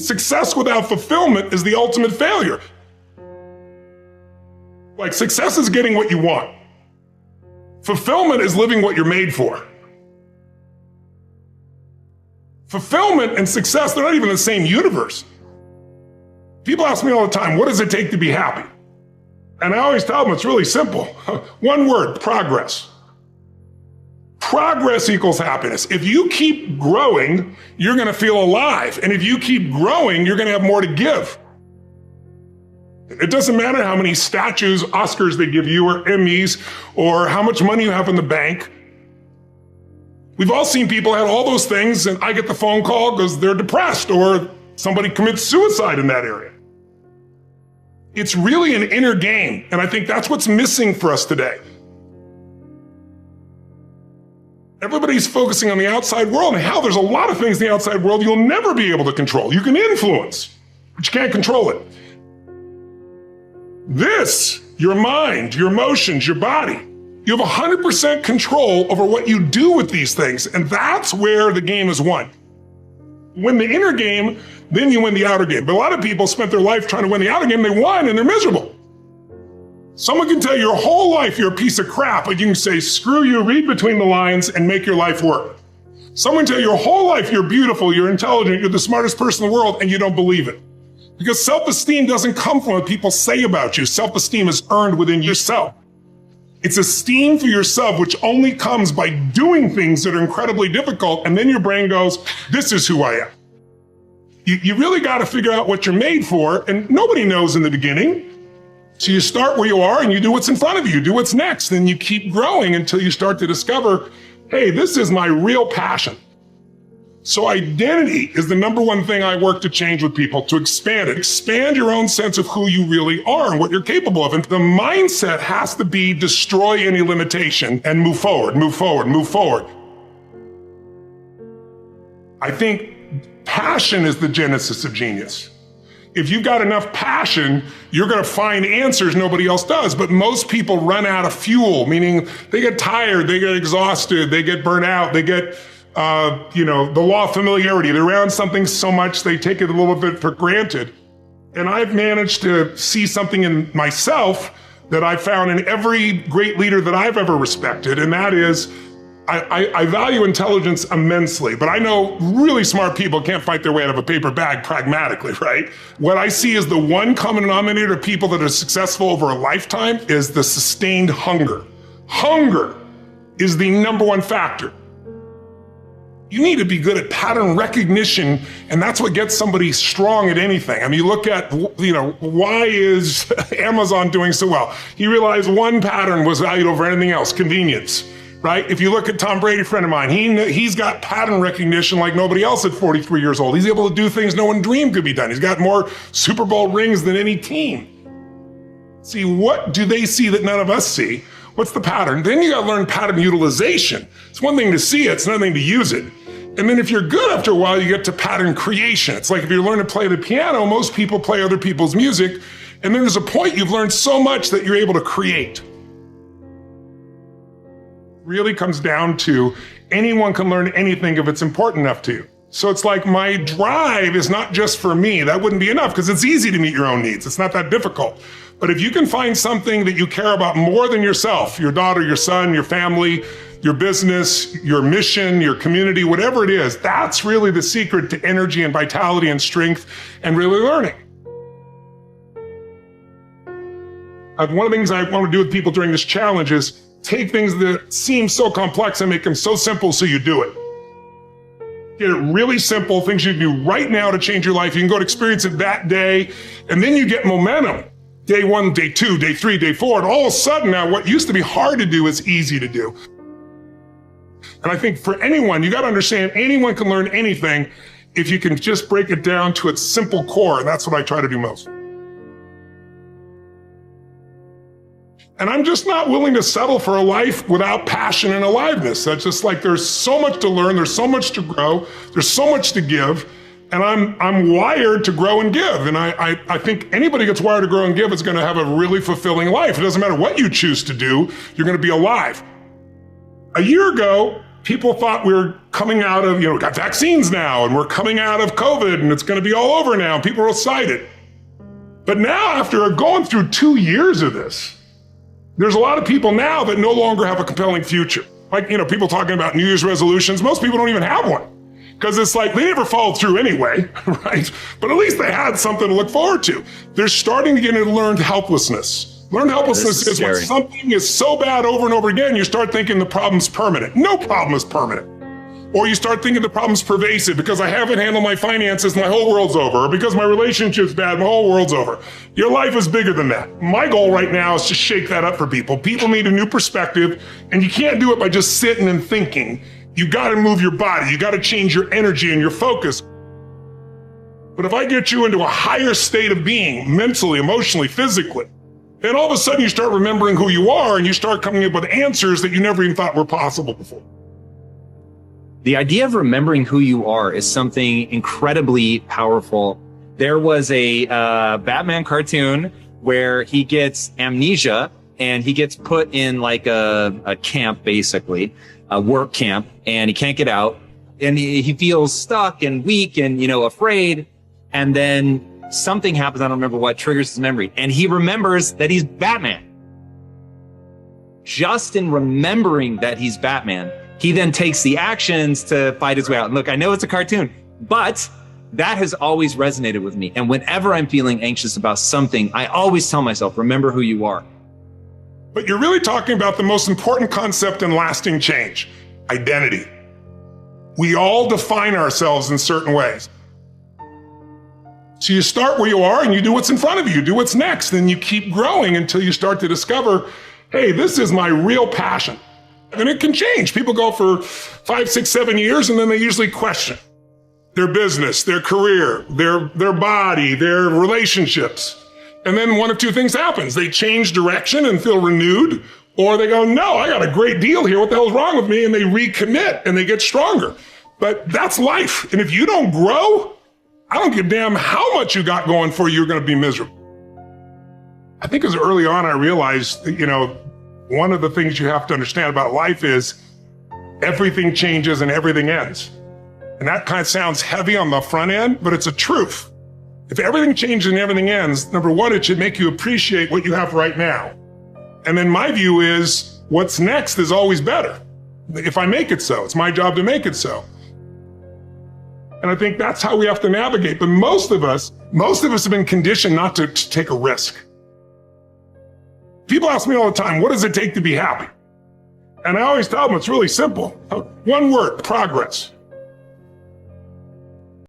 Success without fulfillment is the ultimate failure. Like, success is getting what you want. Fulfillment is living what you're made for. Fulfillment and success, they're not even the same universe. People ask me all the time, what does it take to be happy? And I always tell them it's really simple. One word, progress. Progress equals happiness. If you keep growing, you're gonna feel alive. And if you keep growing, you're gonna have more to give. It doesn't matter how many statues, Oscars they give you, or Emmys, or how much money you have in the bank. We've all seen people have all those things, and I get the phone call because they're depressed, or somebody commits suicide in that area. It's really an inner game, and I think that's what's missing for us today. Everybody's focusing on the outside world, and hell, there's a lot of things in the outside world you'll never be able to control. You can influence, but you can't control it. This, your mind, your emotions, your body, you have 100% control over what you do with these things, and that's where the game is won. Win the inner game, then you win the outer game. But a lot of people spent their life trying to win the outer game, they won, and they're miserable. Someone can tell you your whole life you're a piece of crap, but you can say, screw you, read between the lines, and make your life work. Someone can tell you your whole life you're beautiful, you're intelligent, you're the smartest person in the world, and you don't believe it. Because self-esteem doesn't come from what people say about you. Self-esteem is earned within yourself. It's esteem for yourself, which only comes by doing things that are incredibly difficult, and then your brain goes, this is who I am. You really got to figure out what you're made for, and nobody knows in the beginning. So you start where you are and you do what's in front of you, you do what's next, and you keep growing until you start to discover, hey, this is my real passion. So identity is the number one thing I work to change with people, to expand it. Expand your own sense of who you really are and what you're capable of. And the mindset has to be destroy any limitation and move forward, move forward, move forward. I think passion is the genesis of genius. If you've got enough passion, you're gonna find answers nobody else does. But most people run out of fuel, meaning they get tired, they get exhausted, they get burnt out, they get the law of familiarity. They're around something so much they take it a little bit for granted. And I've managed to see something in myself that I found in every great leader that I've ever respected, and that is, I value intelligence immensely, but I know really smart people can't fight their way out of a paper bag pragmatically, right? What I see as the one common denominator of people that are successful over a lifetime is the sustained hunger. Hunger is the number one factor. You need to be good at pattern recognition, and that's what gets somebody strong at anything. I mean, you look at, why is Amazon doing so well? He realized one pattern was valued over anything else, convenience, right? If you look at Tom Brady, a friend of mine, he's got pattern recognition like nobody else at 43 years old. He's able to do things no one dreamed could be done. He's got more Super Bowl rings than any team. See, what do they see that none of us see? What's the pattern? Then you gotta learn pattern utilization. It's one thing to see it, it's another thing to use it. And then if you're good after a while, you get to pattern creation. It's like if you learn to play the piano, most people play other people's music, and then there's a point you've learned so much that you're able to create. Really comes down to anyone can learn anything if it's important enough to you. So it's like my drive is not just for me. That wouldn't be enough because it's easy to meet your own needs. It's not that difficult. But if you can find something that you care about more than yourself, your daughter, your son, your family, your business, your mission, your community, whatever it is, that's really the secret to energy and vitality and strength and really learning. One of the things I want to do with people during this challenge is take things that seem so complex and make them so simple so you do it. Get it really simple, things you can do right now to change your life. You can go to experience it that day, and then you get momentum. Day 1, day 2, day 3, day 4, and all of a sudden now what used to be hard to do is easy to do. And I think for anyone, you got to understand anyone can learn anything if you can just break it down to its simple core, and that's what I try to do most. And I'm just not willing to settle for a life without passion and aliveness. That's just like there's so much to learn, there's so much to grow, there's so much to give, and I'm wired to grow and give. And I think anybody gets wired to grow and give is going to have a really fulfilling life. It doesn't matter what you choose to do, you're going to be alive. A year ago, people thought we were coming out of, we got vaccines now and we're coming out of COVID and it's going to be all over now. And people are excited. But now, after going through 2 years of this, there's a lot of people now that no longer have a compelling future. Like, people talking about New Year's resolutions. Most people don't even have one because it's like they never followed through anyway, right? But at least they had something to look forward to. They're starting to get into learned helplessness. Learned helplessness is when something is so bad over and over again, you start thinking the problem's permanent. No problem is permanent. Or you start thinking the problem's pervasive because I haven't handled my finances, my whole world's over. Or because my relationship's bad, my whole world's over. Your life is bigger than that. My goal right now is to shake that up for people. People need a new perspective, and you can't do it by just sitting and thinking. You gotta move your body. You gotta change your energy and your focus. But if I get you into a higher state of being, mentally, emotionally, physically, then all of a sudden you start remembering who you are and you start coming up with answers that you never even thought were possible before. The idea of remembering who you are is something incredibly powerful. There was a Batman cartoon where he gets amnesia and he gets put in like a camp, basically, a work camp, and he can't get out. And he feels stuck and weak and, afraid. And then something happens, I don't remember what, triggers his memory. And he remembers that he's Batman. Just in remembering that he's Batman, he then takes the actions to fight his way out. And look, I know it's a cartoon, but that has always resonated with me. And whenever I'm feeling anxious about something, I always tell myself, remember who you are. But you're really talking about the most important concept in lasting change, identity. We all define ourselves in certain ways. So you start where you are and you do what's in front of you, do what's next, and you keep growing until you start to discover, hey, this is my real passion. And it can change. People go for 5, 6, 7 years, and then they usually question their business, their career, their body, their relationships. And then one of two things happens. They change direction and feel renewed, or they go, no, I got a great deal here. What the hell's wrong with me? And they recommit and they get stronger. But that's life. And if you don't grow, I don't give a damn how much you got going for you, you're going to be miserable. I think as early on, I realized that, one of the things you have to understand about life is everything changes and everything ends. And that kind of sounds heavy on the front end, but it's a truth. If everything changes and everything ends, number one, it should make you appreciate what you have right now. And then my view is what's next is always better. If I make it so, it's my job to make it so. And I think that's how we have to navigate. But most of us have been conditioned not to take a risk. People ask me all the time, what does it take to be happy? And I always tell them it's really simple. One word, progress.